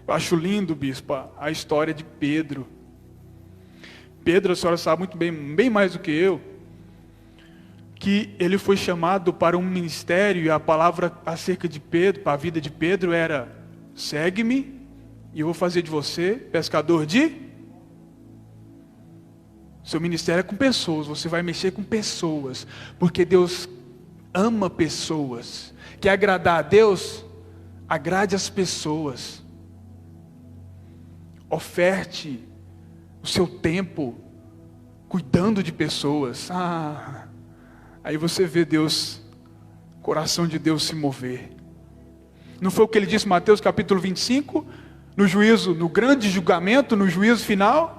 Eu acho lindo, bispo, a história de Pedro. Pedro, a senhora sabe muito bem, bem mais do que eu, que ele foi chamado para um ministério, e a palavra acerca de Pedro, para a vida de Pedro era: segue-me e eu vou fazer de você pescador de... Seu ministério é com pessoas, você vai mexer com pessoas, porque Deus ama pessoas. Quer agradar a Deus? Agrade as pessoas. Oferte o seu tempo cuidando de pessoas. Aí você vê Deus, o coração de Deus se mover. Não foi o que ele disse em Mateus capítulo 25? No juízo, no grande julgamento, no juízo final?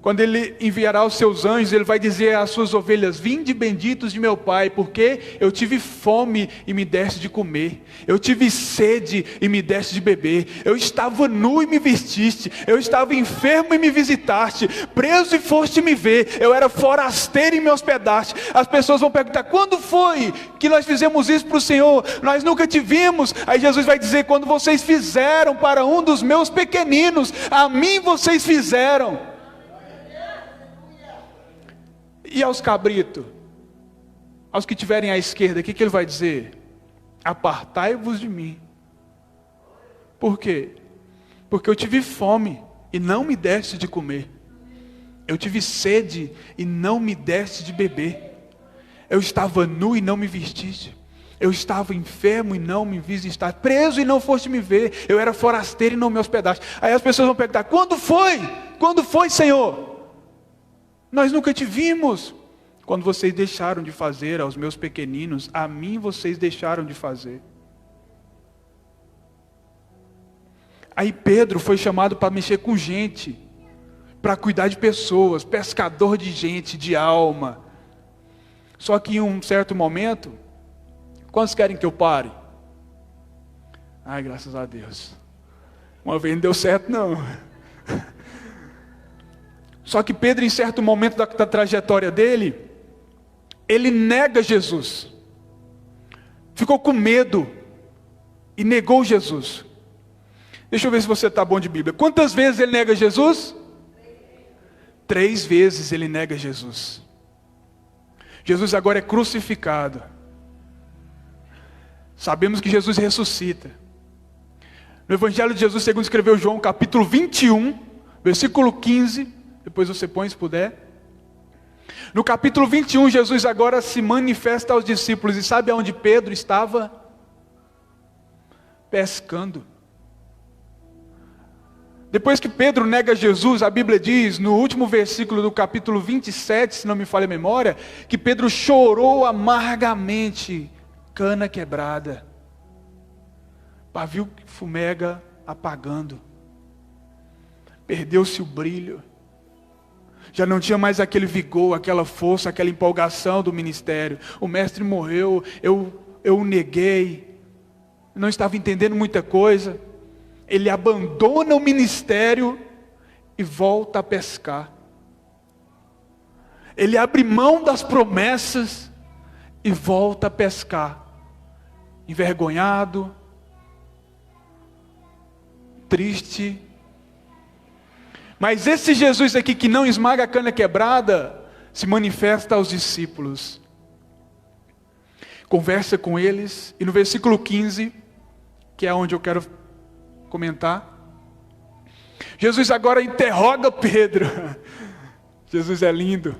Quando ele enviará os seus anjos, ele vai dizer às suas ovelhas: vinde benditos de meu Pai, porque eu tive fome e me deste de comer, eu tive sede e me deste de beber, eu estava nu e me vestiste, eu estava enfermo e me visitaste, preso e foste me ver, eu era forasteiro e me hospedaste. As pessoas vão perguntar: quando foi que nós fizemos isso para o Senhor? Nós nunca te vimos. Aí Jesus vai dizer: quando vocês fizeram para um dos meus pequeninos, a mim vocês fizeram. E aos cabritos, aos que estiverem à esquerda, o que ele vai dizer? Apartai-vos de mim. Por quê? Porque eu tive fome e não me deste de comer. Eu tive sede e não me deste de beber. Eu estava nu e não me vestiste. Eu estava enfermo e não me visitaste. Preso e não foste me ver. Eu era forasteiro e não me hospedaste. Aí as pessoas vão perguntar: quando foi? Quando foi, Senhor? Nós nunca te vimos. Quando vocês deixaram de fazer aos meus pequeninos, a mim vocês deixaram de fazer. Aí Pedro foi chamado para mexer com gente, para cuidar de pessoas, pescador de gente, de alma. Só que em um certo momento, quantos querem que eu pare? Ai, graças a Deus. Uma vez não deu certo não. Só que Pedro, em certo momento da trajetória dele, ele nega Jesus. Ficou com medo e negou Jesus. Deixa eu ver se você está bom de Bíblia. Quantas vezes ele nega Jesus? 3 vezes ele nega Jesus. Jesus agora é crucificado. Sabemos que Jesus ressuscita. No Evangelho de Jesus, segundo escreveu João, capítulo 21, versículo 15... Depois você põe, se puder. No capítulo 21, Jesus agora se manifesta aos discípulos. E sabe aonde Pedro estava? Pescando. Depois que Pedro nega Jesus, a Bíblia diz, no último versículo do capítulo 27, se não me falha a memória, que Pedro chorou amargamente, cana quebrada, pavio que fumega apagando. Perdeu-se o brilho. Já não tinha mais aquele vigor, aquela força, aquela empolgação do ministério. O mestre morreu, eu o neguei, não estava entendendo muita coisa. Ele abandona o ministério e volta a pescar. Ele abre mão das promessas e volta a pescar. Envergonhado, triste. Mas esse Jesus aqui que não esmaga a cana quebrada, se manifesta aos discípulos. Conversa com eles, e no versículo 15, que é onde eu quero comentar, Jesus agora interroga Pedro. Jesus é lindo.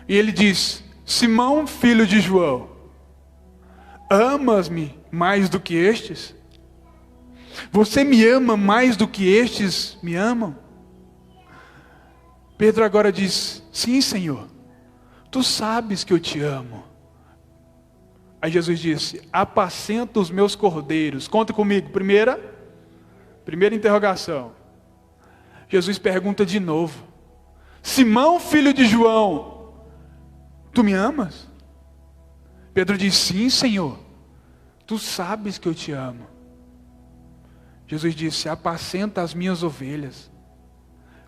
E ele diz: Simão, filho de João, amas-me mais do que estes? Você me ama mais do que estes me amam? Pedro agora diz: sim, Senhor, tu sabes que eu te amo. Aí Jesus disse: apacenta os meus cordeiros. Conta comigo, primeira interrogação. Jesus pergunta de novo: Simão, filho de João, tu me amas? Pedro diz: sim, Senhor, tu sabes que eu te amo. Jesus disse: apacenta as minhas ovelhas.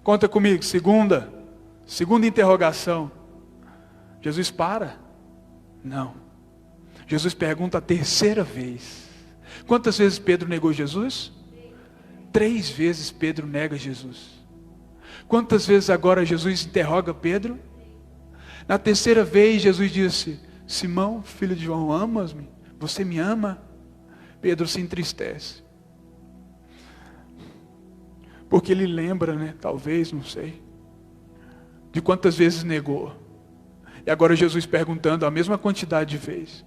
Conta comigo, segunda interrogação. Jesus para? Não. Jesus pergunta a terceira vez. Quantas vezes Pedro negou Jesus? 3 vezes Pedro nega Jesus. Quantas vezes agora Jesus interroga Pedro? Na 3ª vez Jesus disse: Simão, filho de João, amas-me? Você me ama? Pedro se entristece. Porque ele lembra, né? Talvez, não sei, de quantas vezes negou. E agora Jesus perguntando a mesma quantidade de vezes.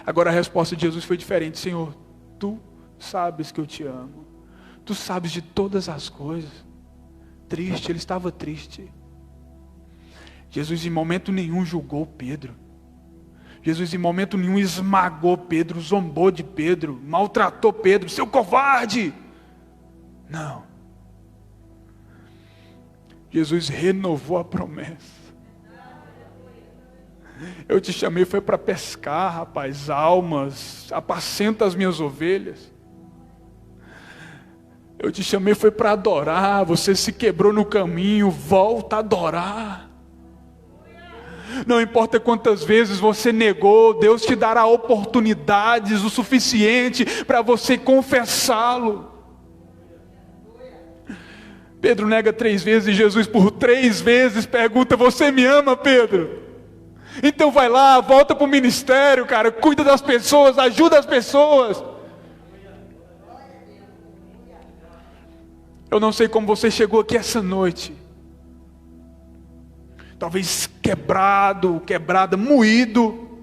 Agora a resposta de Jesus foi diferente. Senhor, tu sabes que eu te amo. Tu sabes de todas as coisas. Triste, ele estava triste. Jesus em momento nenhum julgou Pedro. Jesus em momento nenhum esmagou Pedro, zombou de Pedro, maltratou Pedro, seu covarde. Não. Jesus renovou a promessa. Eu te chamei foi para pescar, rapaz, almas, apacenta as minhas ovelhas. Eu te chamei foi para adorar, você se quebrou no caminho, volta a adorar. Não importa quantas vezes você negou, Deus te dará oportunidades o suficiente para você confessá-lo. Pedro nega 3 vezes e Jesus por 3 vezes pergunta: você me ama, Pedro? Então vai lá, volta para o ministério, cara, cuida das pessoas, ajuda as pessoas. Eu não sei como você chegou aqui essa noite. Talvez quebrada, moído,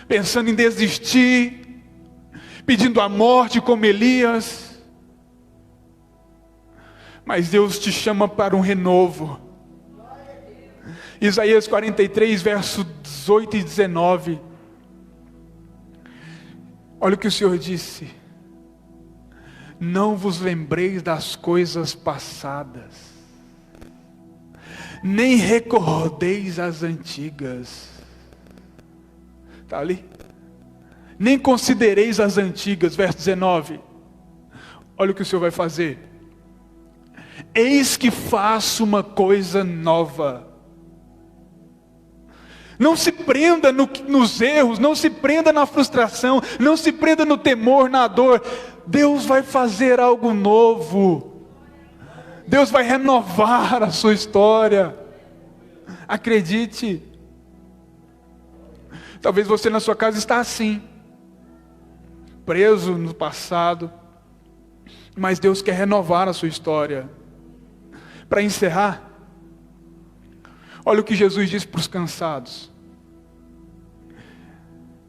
pensando em desistir, pedindo a morte como Elias. Mas Deus te chama para um renovo. Isaías 43, verso 18 e 19. Olha o que o Senhor disse: não vos lembreis das coisas passadas, nem recordeis as antigas. Está ali? Nem considereis as antigas, verso 19. Olha o que o Senhor vai fazer: eis que faço uma coisa nova. Não se prenda nos erros, não se prenda na frustração, não se prenda no temor, na dor. Deus vai fazer algo novo. Deus vai renovar a sua história. Acredite. Talvez você na sua casa está assim, preso no passado, mas Deus quer renovar a sua história. Para encerrar, olha o que Jesus disse para os cansados.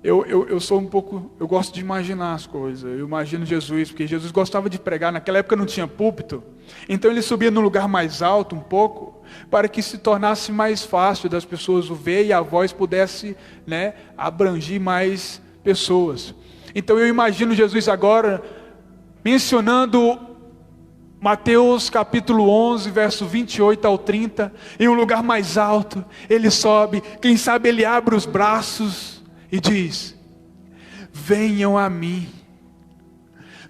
Eu sou um pouco, eu gosto de imaginar as coisas. Eu imagino Jesus, porque Jesus gostava de pregar. Naquela época não tinha púlpito, então ele subia num lugar mais alto um pouco, para que se tornasse mais fácil das pessoas o ver e a voz pudesse, né, abranger mais pessoas. Então eu imagino Jesus agora mencionando Mateus capítulo 11, verso 28 ao 30, em um lugar mais alto. Ele sobe, quem sabe ele abre os braços e diz: venham a mim,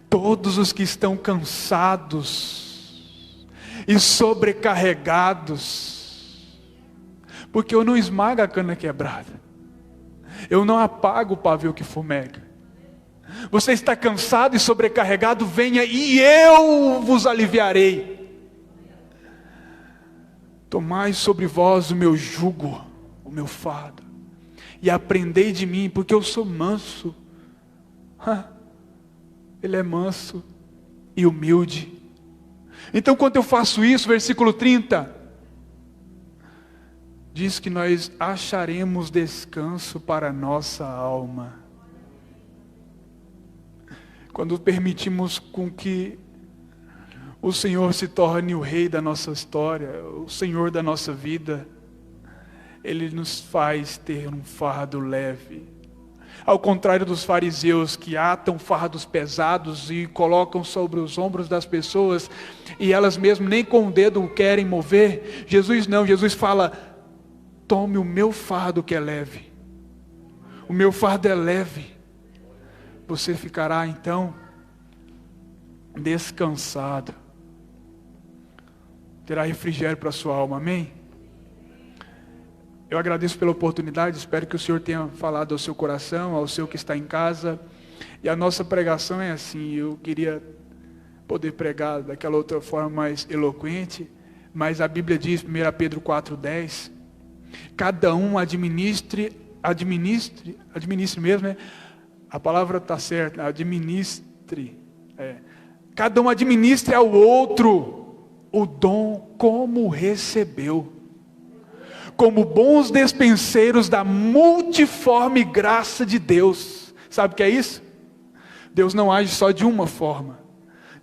todos os que estão cansados e sobrecarregados, porque eu não esmago a cana quebrada, eu não apago o pavio que fumega. Você está cansado e sobrecarregado, venha e eu vos aliviarei. Tomai sobre vós o meu jugo, o meu fardo, e aprendei de mim, porque eu sou manso. Ele é manso e humilde. Então quando eu faço isso, versículo 30, diz que nós acharemos descanso para a nossa alma. Quando permitimos com que o Senhor se torne o rei da nossa história, o Senhor da nossa vida, Ele nos faz ter um fardo leve. Ao contrário dos fariseus que atam fardos pesados e colocam sobre os ombros das pessoas, e elas mesmas nem com o dedo o querem mover, Jesus não, Jesus fala: tome o meu fardo que é leve. O meu fardo é leve. Você ficará então descansado. Terá refrigério para a sua alma, amém? Eu agradeço pela oportunidade, espero que o Senhor tenha falado ao seu coração, ao seu que está em casa. E a nossa pregação é assim: eu queria poder pregar daquela outra forma mais eloquente, mas a Bíblia diz, 1 Pedro 4,10, cada um administre mesmo, né? A palavra está certa, administre. Cada um administre ao outro o dom como recebeu, como bons despenseiros da multiforme graça de Deus. Sabe o que é isso? Deus não age só de uma forma,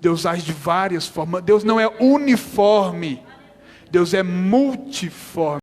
Deus age de várias formas. Deus não é uniforme, Deus é multiforme.